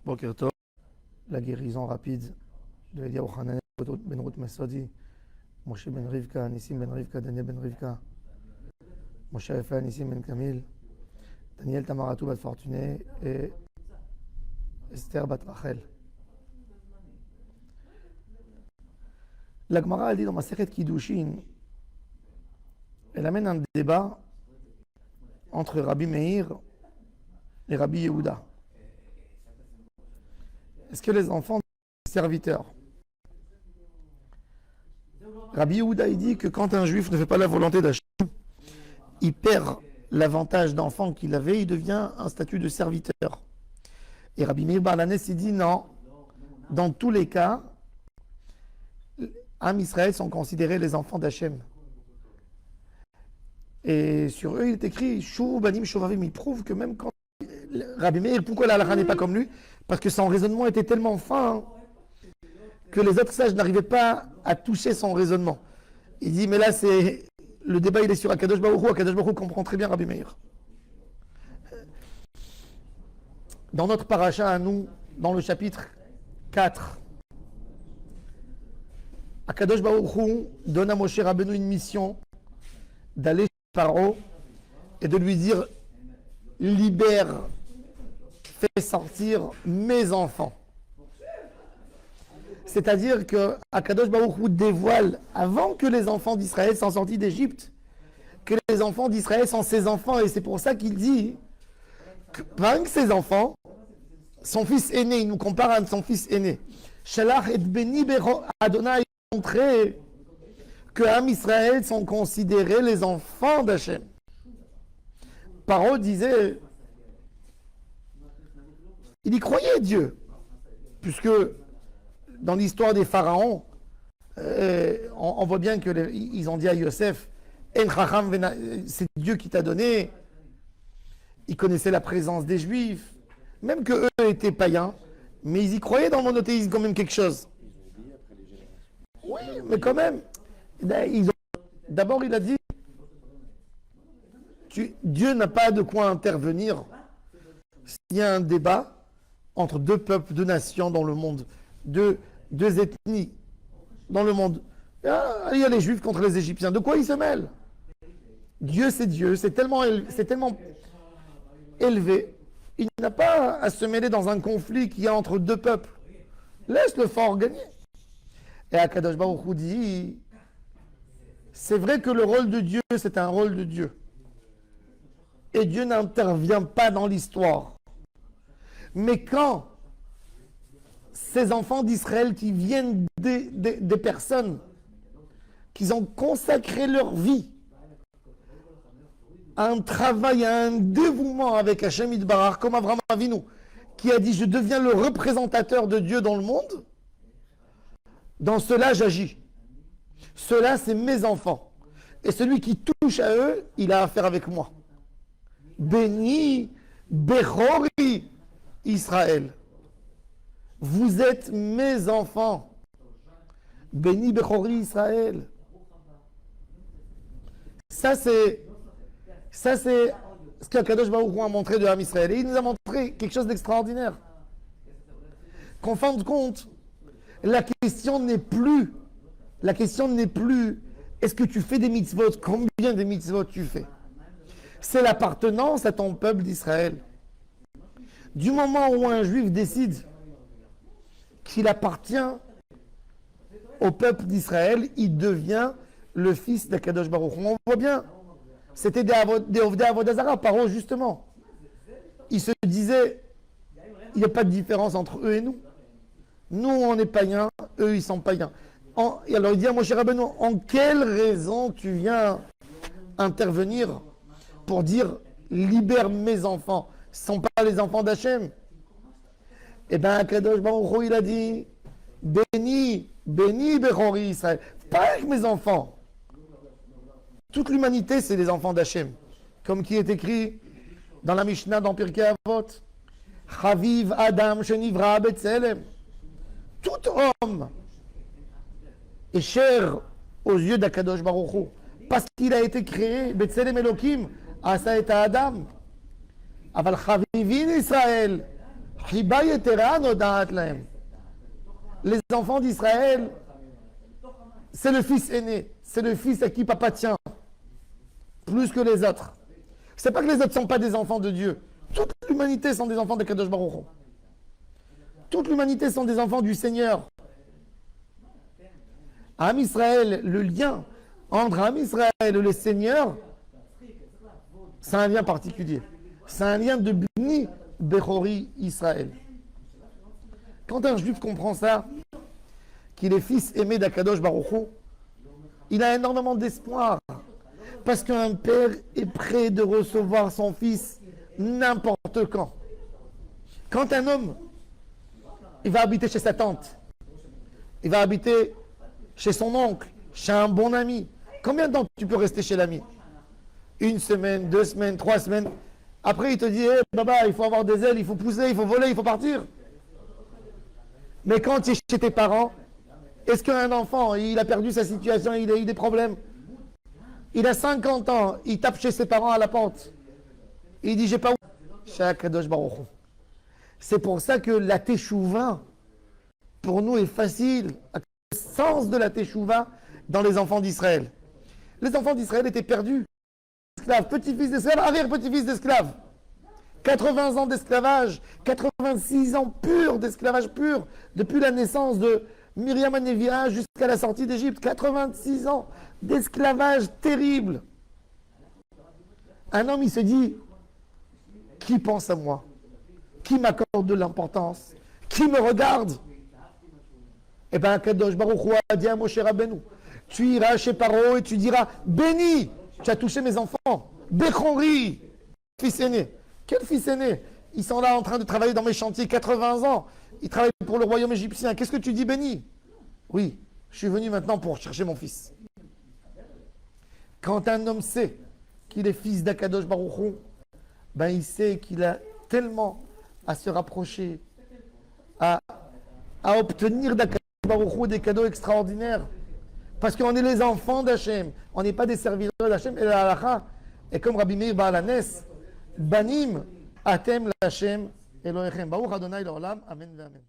Boker Tov, la guérison rapide de Eliyahu Hanan ben Ruth Masodi, Moshe ben Rivka, Nissim ben Rivka, Daniel ben Rivka, Moshe Efa, Nissim ben Kamil, Daniel Tamaratou bat Fortuné et Esther bat Rachel. La Gemara a dit dans Masechet Kiddushin, elle amène un débat entre Rabbi Meir et Rabbi Yehuda. Est-ce que les enfants sont serviteurs? Rabbi Yehuda il dit que quand un juif ne fait pas la volonté d'Hachem, il perd l'avantage d'enfant qu'il avait, il devient un statut de serviteur. Et Rabbi Meir Bar Lanes il dit non, dans tous les cas, Am Israël sont considérés les enfants d'Hachem. Et sur eux, il est écrit Shuvu banim shovavim. Il prouve que même quand Rabbi Meir, pourquoi la halakha n'est pas comme lui? Parce que son raisonnement était tellement fin que les autres sages n'arrivaient pas à toucher son raisonnement. Il dit mais là c'est le débat, il est sur Akadosh Baruch Hu. Akadosh Baruch Hu comprend très bien Rabbi Meir. Dans notre paracha à nous, dans le chapitre 4, Akadosh Baruch Hu donne à Moshe Rabbeinu une mission d'aller chez Pharaon et de lui dire libère, fais sortir mes enfants. C'est-à-dire que Akadosh Baruch Hu dévoile avant que les enfants d'Israël soient sortis d'Égypte que les enfants d'Israël sont ses enfants, et c'est pour ça qu'il dit que parmi ses enfants, son fils aîné, il nous compare à son fils aîné. Shalach et Beni Bero Adonai montré que Am Israël sont considérés les enfants d'Hachem. Paro disait, il y croyait Dieu, puisque dans l'histoire des pharaons, on voit bien qu'ils ont dit à Yosef, c'est Dieu qui t'a donné. Ils connaissaient la présence des Juifs, même que eux étaient païens, mais ils y croyaient dans le monothéisme quand même quelque chose. Oui, mais quand même, d'abord il a dit, Dieu n'a pas de quoi intervenir s'il y a un débat entre deux peuples, deux nations dans le monde, deux ethnies dans le monde. Il y a les Juifs contre les Égyptiens. De quoi ils se mêlent? Dieu, c'est tellement élevé. Il n'a pas à se mêler dans un conflit qu'il y a entre deux peuples. Laisse le fort gagner. Et Akadosh Baruch Hu dit, c'est vrai que le rôle de Dieu, c'est un rôle de Dieu. Et Dieu n'intervient pas dans l'histoire. Mais quand ces enfants d'Israël qui viennent des personnes qui ont consacré leur vie à un travail, à un dévouement avec Hachem Yitbarach, comme Avraham Avinu, qui a dit « Je deviens le représentateur de Dieu dans le monde », dans cela j'agis. Cela, c'est mes enfants. Et celui qui touche à eux, il a affaire avec moi. Béni, Bechori, Israël. Vous êtes mes enfants. Béni, Bechori, Israël. Ça, c'est ce qu'Akadosh Baruch Hu a montré de Am Israël. Et il nous a montré quelque chose d'extraordinaire. Qu'en fin de compte, la question n'est plus est-ce que tu fais des mitzvot, combien de mitzvot tu fais. C'est l'appartenance à ton peuple d'Israël. Du moment où un juif décide qu'il appartient au peuple d'Israël, il devient le fils d'Akadosh Baruch Hu. On voit bien. C'était des Ovdei Avodah Zara, Paro justement. Il se disait, il n'y a pas de différence entre eux et nous. Nous, on est païens, eux, ils sont païens. Et alors il dit à Moshe Rabbeinu, en quelle raison tu viens intervenir pour dire, libère mes enfants? Ce ne sont pas les enfants d'Hachem. Eh bien, Akadosh Baruch Hu, il a dit, béni Bechori Israël. Pas avec mes enfants. Toute l'humanité, c'est les enfants d'Hachem. Comme qui est écrit dans la Mishnah, dans Pirkei Avot. Chaviv Adam Shenivra Betzelem. Tout homme est cher aux yeux d'Akadosh Baruch Hu. Parce qu'il a été créé, Betzelem Elokim, Asa et Adam. Aval Chavivin Israël. Hiba yetera nodaat lahem. Les enfants d'Israël, c'est le fils aîné, c'est le fils à qui papa tient, plus que les autres. C'est pas que les autres ne sont pas des enfants de Dieu. Toute l'humanité sont des enfants de Kadosh Baruch Hu. Toute l'humanité sont des enfants du Seigneur. Am Israël, le lien entre Am Israël et le Seigneur, c'est un lien particulier. C'est un lien de Bni Bechori Israël. Quand un juif comprend ça, qu'il est fils aimé d'Akadosh Baruch Hu, il a énormément d'espoir. Parce qu'un père est prêt de recevoir son fils n'importe quand. Quand un homme, il va habiter chez sa tante, il va habiter chez son oncle, chez un bon ami. Combien de temps tu peux rester chez l'ami? 1 semaine, 2 semaines, 3 semaines. Après, il te dit, hey, baba, il faut avoir des ailes, il faut pousser, il faut voler, il faut partir. Mais quand tu es chez tes parents, est-ce qu'un enfant, il a perdu sa situation, il a eu des problèmes? Il a 50 ans, il tape chez ses parents à la porte. Il dit, j'ai pas où. C'est pour ça que la teshuva, pour nous, est facile. Le sens de la teshuva dans les enfants d'Israël. Les enfants d'Israël étaient perdus. Esclaves, petit-fils d'esclaves, arrière-petit-fils d'esclaves. 80 ans d'esclavage, 86 ans pur d'esclavage pur, depuis la naissance de Myriam Anevia jusqu'à la sortie d'Égypte. 86 ans d'esclavage terrible. Un homme, il se dit, qui pense à moi? Qui m'accorde de l'importance? Qui me regarde? Eh bien, Kadosh Baruch Hu a dit à Moshe Rabbeinu, tu iras chez Paro et tu diras, béni, tu as touché mes enfants. Bechori, fils aîné. Quel fils aîné? Ils sont là en train de travailler dans mes chantiers, 80 ans. Ils travaillent pour le royaume égyptien. Qu'est-ce que tu dis, béni? Oui, je suis venu maintenant pour chercher mon fils. Quand un homme sait qu'il est fils d'Akadosh Baruch Hu, ben il sait qu'il a tellement à se rapprocher, à obtenir d'Akadosh Baruch Hu des cadeaux extraordinaires. Parce qu'on est les enfants d'Hachem. On n'est pas des serviteurs d'Hachem. Et la halacha, et comme Rabbi Meir Baal Hanes, Banim, Atem l'Hachem, Elohechem. Baruch Adonai l'Olam. Amen. Amen.